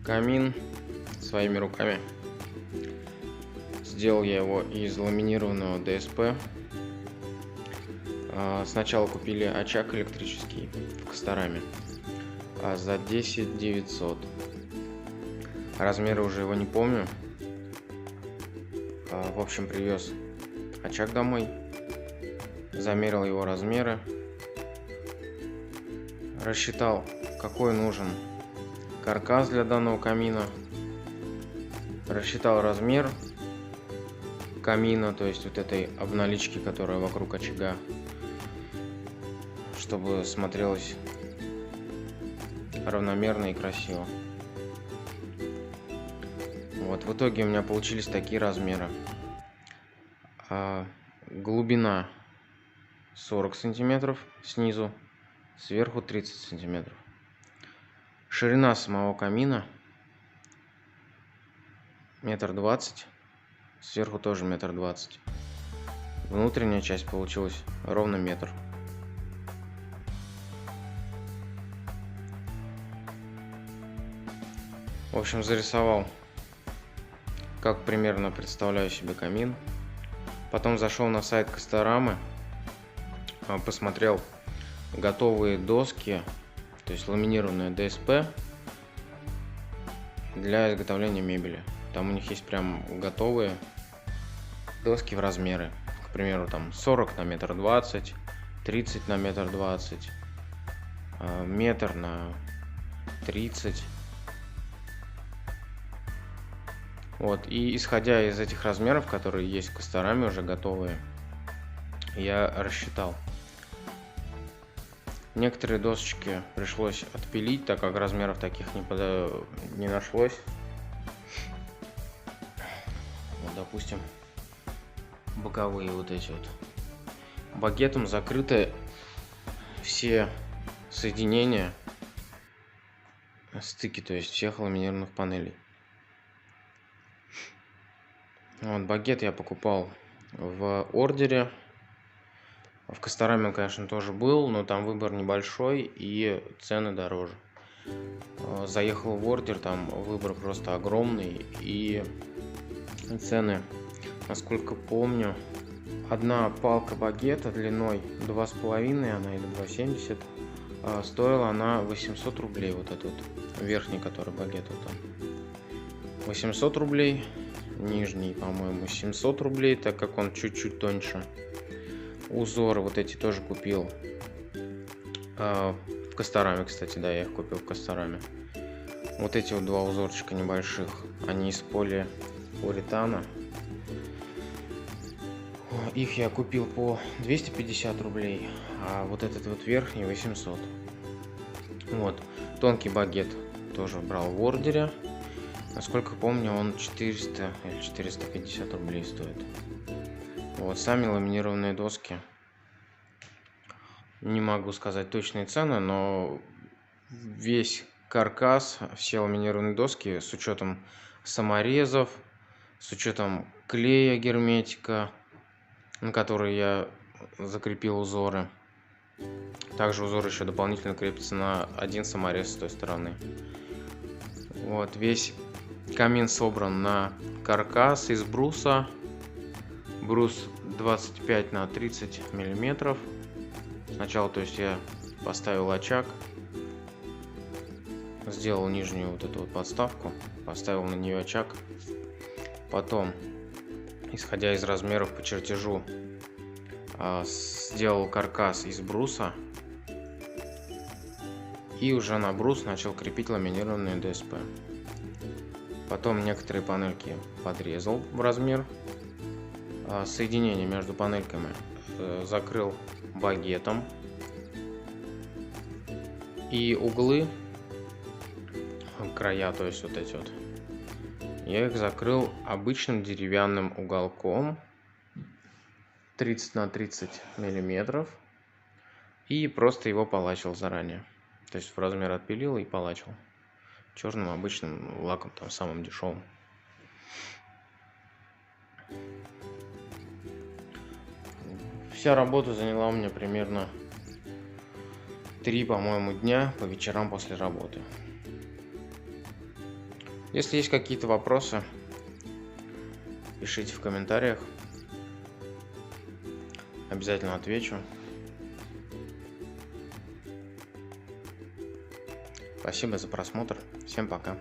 Камин своими руками. Сделал я его из ламинированного ДСП. Сначала купили очаг электрический в Костораме за 10 900. Размеры уже его не помню. В общем, привез очаг домой, замерил его размеры, рассчитал, какой нужен каркас для данного камина, рассчитал размер камина, то есть вот этой обналички, которая вокруг очага, чтобы смотрелось равномерно и красиво. Вот, в итоге у меня получились такие размеры. Глубина 40 сантиметров снизу, сверху 30 сантиметров. Ширина самого камина 1,20 м, сверху тоже 1,20 м. Внутренняя часть получилась ровно метр. В общем, зарисовал, как примерно представляю себе камин. Потом зашел на сайт Косторамы, посмотрел готовые доски, то есть ламинированное ДСП для изготовления мебели. Там у них есть прям готовые доски в размеры. К примеру, там 40 на 1,20 м, 30 на 1,20 м, метр на 30. Вот, и исходя из этих размеров, которые есть в Костораме уже готовые, я рассчитал. Некоторые досочки пришлось отпилить, так как размеров таких не нашлось. Вот, допустим, боковые вот эти вот. Багетом закрыты все соединения, стыки, то есть всех ламинированных панелей. Вот, багет я покупал в ордере. В Костораме он, конечно, тоже был, но там выбор небольшой и цены дороже. Заехал в ордер, там выбор просто огромный и цены, насколько помню, одна палка багета длиной 2,5, она или 2,70, стоила она 800 рублей, вот этот верхний, который багет, вот он, 800 рублей. Нижний, по-моему, 700 рублей, так как он чуть-чуть тоньше. Узоры вот эти тоже купил в Костораме, кстати, да, я их купил в Костораме. Вот эти вот два узорчика небольших, они из полиуретана. Их я купил по 250 рублей, а вот этот вот верхний 800. Вот, тонкий багет тоже брал в ордере. Насколько помню, он 400 или 450 рублей стоит. Вот, сами ламинированные доски. Не могу сказать точные цены, но весь каркас, все ламинированные доски с учетом саморезов, с учетом клея герметика, на который я закрепил узоры. Также узор еще дополнительно крепится на один саморез с той стороны. Вот, весь камин собран на каркас из бруса. Брус 25 на 30 миллиметров. Сначала, то есть, я поставил очаг, сделал нижнюю вот эту вот подставку, поставил на нее очаг. Потом, исходя из размеров по чертежу, сделал каркас из бруса. И уже на брус начал крепить ламинированные ДСП. Потом некоторые панельки подрезал в размер. Соединение между панельками закрыл багетом. И углы, края, то есть вот эти вот, я их закрыл обычным деревянным уголком 30 на 30 миллиметров. И просто его полачил заранее. То есть в размер отпилил и полачил. Черным обычным лаком, там самым дешевым. Вся работа заняла у меня примерно 3, по-моему, дня по вечерам после работы. Если есть какие-то вопросы, пишите в комментариях. Обязательно отвечу. Спасибо за просмотр. Всем пока.